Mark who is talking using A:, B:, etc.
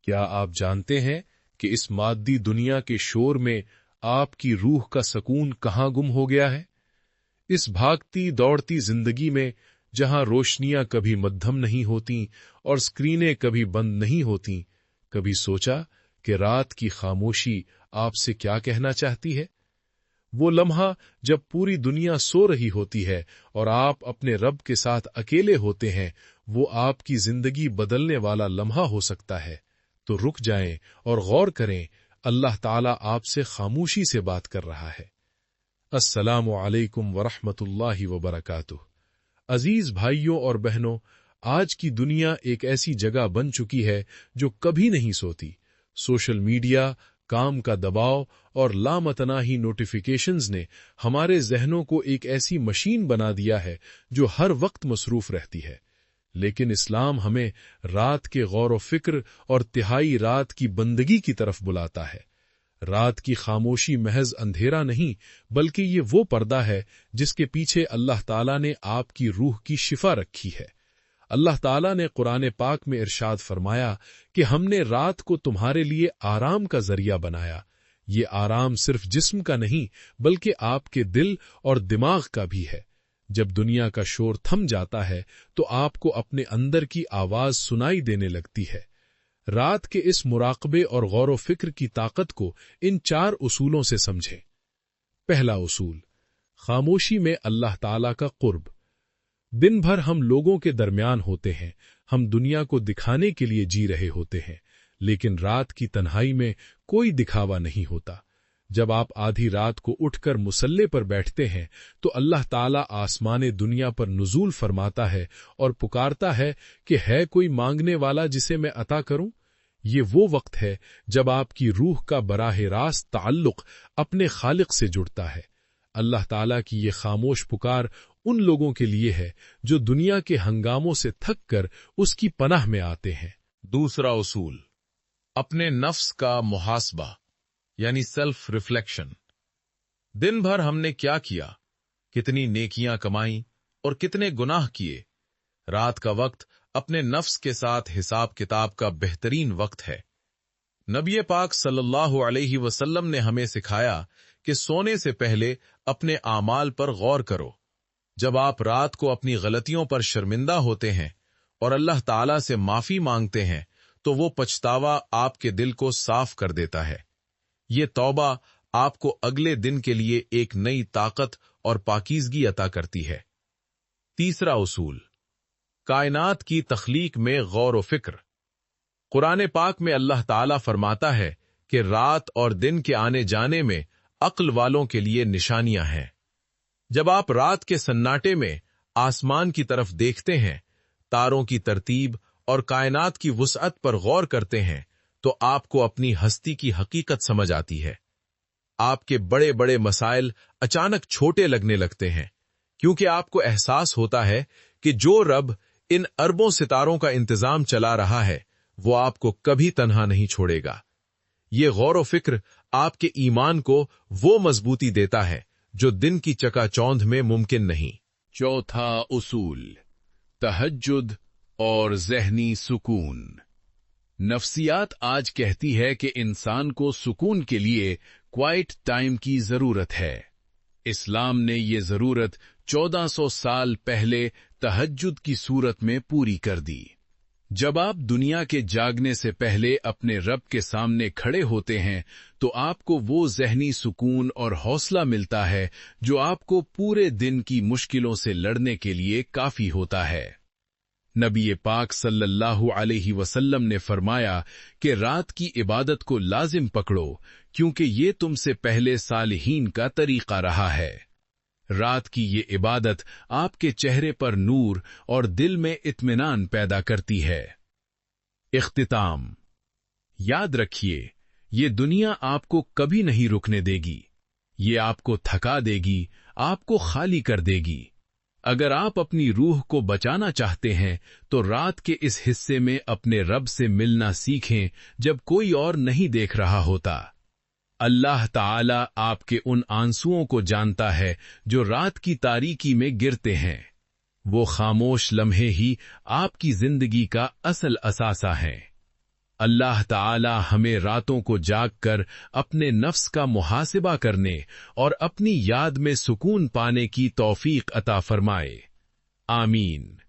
A: کیا آپ جانتے ہیں کہ اس مادی دنیا کے شور میں آپ کی روح کا سکون کہاں گم ہو گیا ہے؟ اس بھاگتی دوڑتی زندگی میں جہاں روشنیاں کبھی مدھم نہیں ہوتیں اور اسکرینیں کبھی بند نہیں ہوتیں، کبھی سوچا کہ رات کی خاموشی آپ سے کیا کہنا چاہتی ہے؟ وہ لمحہ جب پوری دنیا سو رہی ہوتی ہے اور آپ اپنے رب کے ساتھ اکیلے ہوتے ہیں، وہ آپ کی زندگی بدلنے والا لمحہ ہو سکتا ہے۔ تو رک جائیں اور غور کریں، اللہ تعالیٰ آپ سے خاموشی سے بات کر رہا ہے۔ السلام علیکم ورحمۃ اللہ وبرکاتہ۔ عزیز بھائیوں اور بہنوں، آج کی دنیا ایک ایسی جگہ بن چکی ہے جو کبھی نہیں سوتی۔ سوشل میڈیا، کام کا دباؤ اور لامتناہی نوٹیفیکیشنز نے ہمارے ذہنوں کو ایک ایسی مشین بنا دیا ہے جو ہر وقت مصروف رہتی ہے۔ لیکن اسلام ہمیں رات کے غور و فکر اور تہائی رات کی بندگی کی طرف بلاتا ہے۔ رات کی خاموشی محض اندھیرا نہیں، بلکہ یہ وہ پردہ ہے جس کے پیچھے اللہ تعالیٰ نے آپ کی روح کی شفا رکھی ہے۔ اللہ تعالیٰ نے قرآن پاک میں ارشاد فرمایا کہ ہم نے رات کو تمہارے لیے آرام کا ذریعہ بنایا۔ یہ آرام صرف جسم کا نہیں بلکہ آپ کے دل اور دماغ کا بھی ہے۔ جب دنیا کا شور تھم جاتا ہے تو آپ کو اپنے اندر کی آواز سنائی دینے لگتی ہے۔ رات کے اس مراقبے اور غور و فکر کی طاقت کو ان 4 اصولوں سے سمجھیں۔ پہلا اصول، خاموشی میں اللہ تعالیٰ کا قرب۔ دن بھر ہم لوگوں کے درمیان ہوتے ہیں، ہم دنیا کو دکھانے کے لیے جی رہے ہوتے ہیں، لیکن رات کی تنہائی میں کوئی دکھاوا نہیں ہوتا۔ جب آپ آدھی رات کو اٹھ کر مصلے پر بیٹھتے ہیں تو اللہ تعالیٰ آسمان دنیا پر نزول فرماتا ہے اور پکارتا ہے کہ ہے کوئی مانگنے والا جسے میں عطا کروں۔ یہ وہ وقت ہے جب آپ کی روح کا براہ راست تعلق اپنے خالق سے جڑتا ہے۔ اللہ تعالیٰ کی یہ خاموش پکار ان لوگوں کے لیے ہے جو دنیا کے ہنگاموں سے تھک کر اس کی پناہ میں آتے ہیں۔
B: دوسرا اصول، اپنے نفس کا محاسبہ یعنی سیلف ریفلیکشن۔ دن بھر ہم نے کیا کیا، کتنی نیکیاں کمائیں اور کتنے گناہ کیے۔ رات کا وقت اپنے نفس کے ساتھ حساب کتاب کا بہترین وقت ہے۔ نبی پاک صلی اللہ علیہ وسلم نے ہمیں سکھایا کہ سونے سے پہلے اپنے اعمال پر غور کرو۔ جب آپ رات کو اپنی غلطیوں پر شرمندہ ہوتے ہیں اور اللہ تعالیٰ سے معافی مانگتے ہیں تو وہ پچھتاوا آپ کے دل کو صاف کر دیتا ہے۔ یہ توبہ آپ کو اگلے دن کے لیے ایک نئی طاقت اور پاکیزگی عطا کرتی ہے۔ تیسرا اصول، کائنات کی تخلیق میں غور و فکر۔ قرآن پاک میں اللہ تعالیٰ فرماتا ہے کہ رات اور دن کے آنے جانے میں عقل والوں کے لیے نشانیاں ہیں۔ جب آپ رات کے سناٹے میں آسمان کی طرف دیکھتے ہیں، تاروں کی ترتیب اور کائنات کی وسعت پر غور کرتے ہیں تو آپ کو اپنی ہستی کی حقیقت سمجھ آتی ہے۔ آپ کے بڑے بڑے مسائل اچانک چھوٹے لگنے لگتے ہیں، کیونکہ آپ کو احساس ہوتا ہے کہ جو رب ان اربوں ستاروں کا انتظام چلا رہا ہے وہ آپ کو کبھی تنہا نہیں چھوڑے گا۔ یہ غور و فکر آپ کے ایمان کو وہ مضبوطی دیتا ہے جو دن کی چکا چوندھ میں ممکن نہیں۔
A: چوتھا اصول، تہجد اور ذہنی سکون۔ نفسیات آج کہتی ہے کہ انسان کو سکون کے لیے کوائٹ ٹائم کی ضرورت ہے۔ اسلام نے یہ ضرورت 1400 سال پہلے تہجد کی صورت میں پوری کر دی۔ جب آپ دنیا کے جاگنے سے پہلے اپنے رب کے سامنے کھڑے ہوتے ہیں تو آپ کو وہ ذہنی سکون اور حوصلہ ملتا ہے جو آپ کو پورے دن کی مشکلوں سے لڑنے کے لیے کافی ہوتا ہے۔ نبی پاک صلی اللہ علیہ وسلم نے فرمایا کہ رات کی عبادت کو لازم پکڑو، کیونکہ یہ تم سے پہلے صالحین کا طریقہ رہا ہے۔ رات کی یہ عبادت آپ کے چہرے پر نور اور دل میں اطمینان پیدا کرتی ہے۔ اختتام، یاد رکھیے، یہ دنیا آپ کو کبھی نہیں رکنے دے گی۔ یہ آپ کو تھکا دے گی، آپ کو خالی کر دے گی۔ اگر آپ اپنی روح کو بچانا چاہتے ہیں تو رات کے اس حصے میں اپنے رب سے ملنا سیکھیں جب کوئی اور نہیں دیکھ رہا ہوتا۔ اللہ تعالیٰ آپ کے ان آنسوؤں کو جانتا ہے جو رات کی تاریکی میں گرتے ہیں۔ وہ خاموش لمحے ہی آپ کی زندگی کا اصل اثاثہ ہیں۔ اللہ تعالی ہمیں راتوں کو جاگ کر اپنے نفس کا محاسبہ کرنے اور اپنی یاد میں سکون پانے کی توفیق عطا فرمائے۔ آمین۔